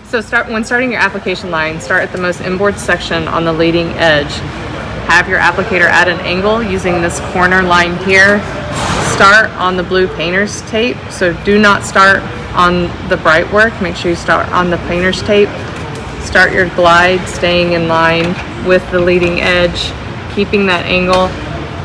So when starting your application line, start at the most inboard section on the leading edge. Have your applicator at an angle using this corner line here. Start on the blue painter's tape, so do not start on the bright work. Make sure you start on the painter's tape. Start your glide staying in line with the leading edge, keeping that angle,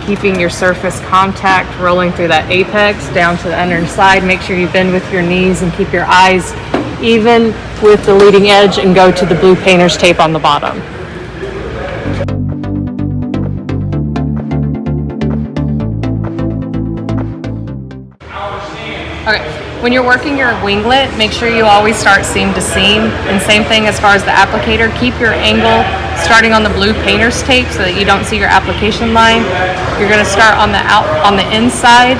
keeping your surface contact rolling through that apex down to the underside. Make sure you bend with your knees and keep your eyes even with the leading edge and go to the blue painter's tape on the bottom. Okay, when you're working your winglet, make sure you always start seam to seam. And same thing as far as the applicator, keep your angle starting on the blue painter's tape so that you don't see your application line. You're gonna start on the inside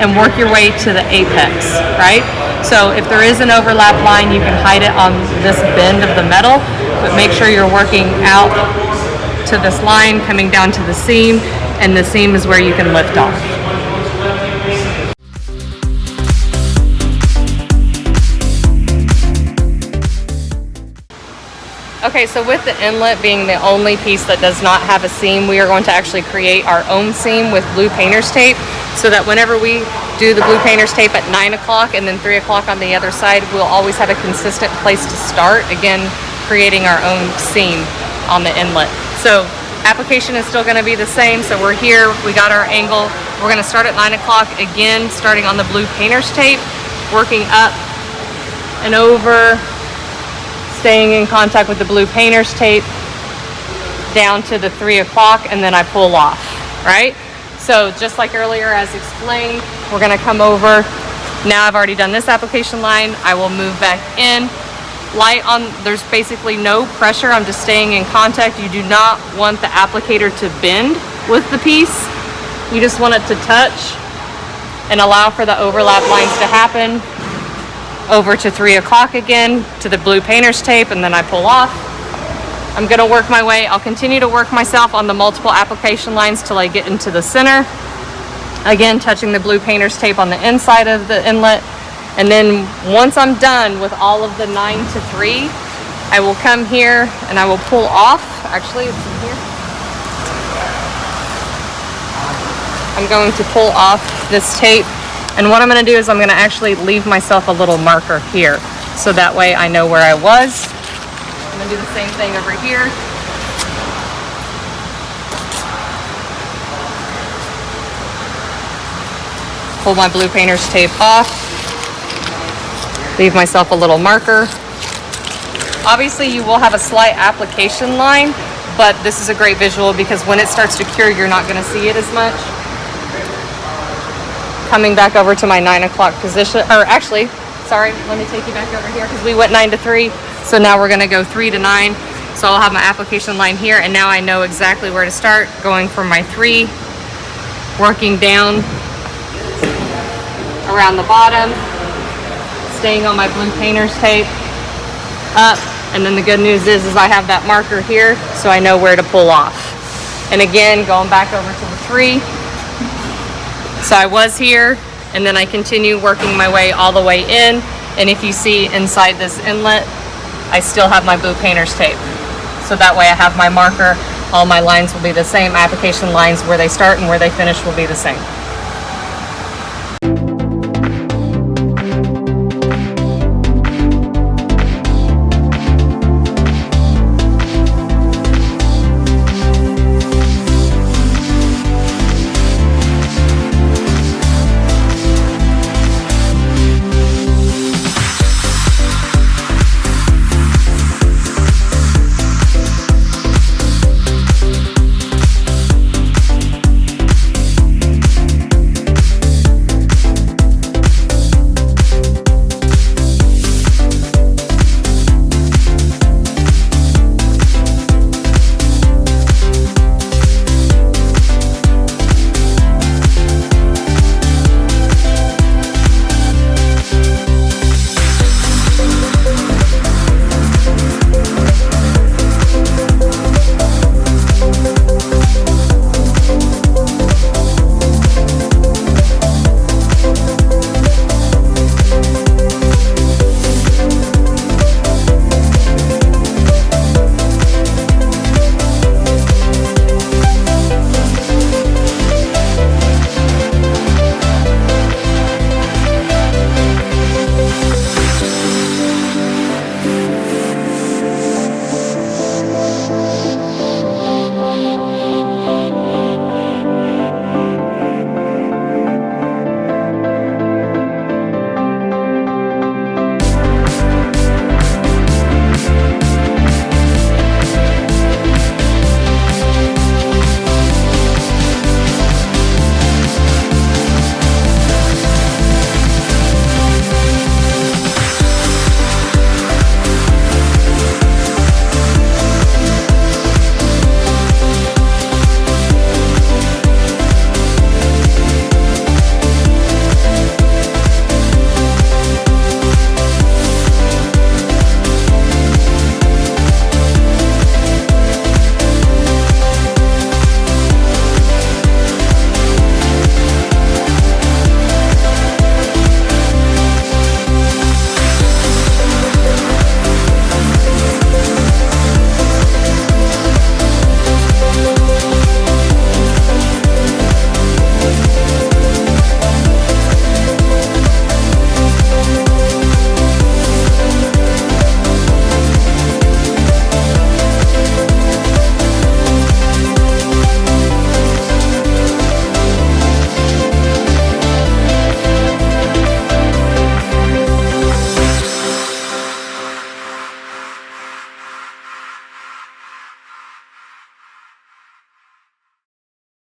and work your way to the apex, right? So if there is an overlap line, you can hide it on this bend of the metal, but make sure you're working out to this line, coming down to the seam, and the seam is where you can lift off. Okay, so with the inlet being the only piece that does not have a seam, we are going to actually create our own seam with blue painter's tape, so that whenever we do the blue painter's tape at 9 o'clock and then 3 o'clock on the other side, we'll always have a consistent place to start, again, creating our own seam on the inlet. So application is still gonna be the same. So we're here, we got our angle. We're gonna start at 9 o'clock, again, starting on the blue painter's tape, working up and over, staying in contact with the blue painter's tape down to the 3 o'clock, and then I pull off, right? So just like earlier as explained, we're gonna come over. Now I've already done this application line. I will move back in. Light on, there's basically no pressure. I'm just staying in contact. You do not want the applicator to bend with the piece. You just want it to touch and allow for the overlap lines to happen. Over to 3 o'clock again, to the blue painter's tape, and then I pull off. I'm gonna work my way. I'll continue to work myself on the multiple application lines till I get into the center. Again, touching the blue painter's tape on the inside of the inlet. And then once I'm done with all of the 9 to 3, I will come here and I will pull off. Actually, it's in here. I'm going to pull off this tape. And what I'm gonna do is I'm gonna actually leave myself a little marker here. So that way I know where I was. I'm gonna do the same thing over here. Pull my blue painter's tape off. Leave myself a little marker. Obviously you will have a slight application line, but this is a great visual because when it starts to cure, you're not gonna see it as much. Coming back over to my 9 o'clock position, or actually, sorry, let me take you back over here because we went 9 to 3. So now we're gonna go 3 to 9. So I'll have my application line here, and now I know exactly where to start, going from my 3, working down around the bottom, staying on my blue painter's tape, up, and then the good news is I have that marker here, so I know where to pull off. And again, going back over to the 3. So I was here, and then I continue working my way all the way in. And if you see inside this inlet, I still have my blue painter's tape. So that way I have my marker. All my lines will be the same. Application lines where they start and where they finish will be the same.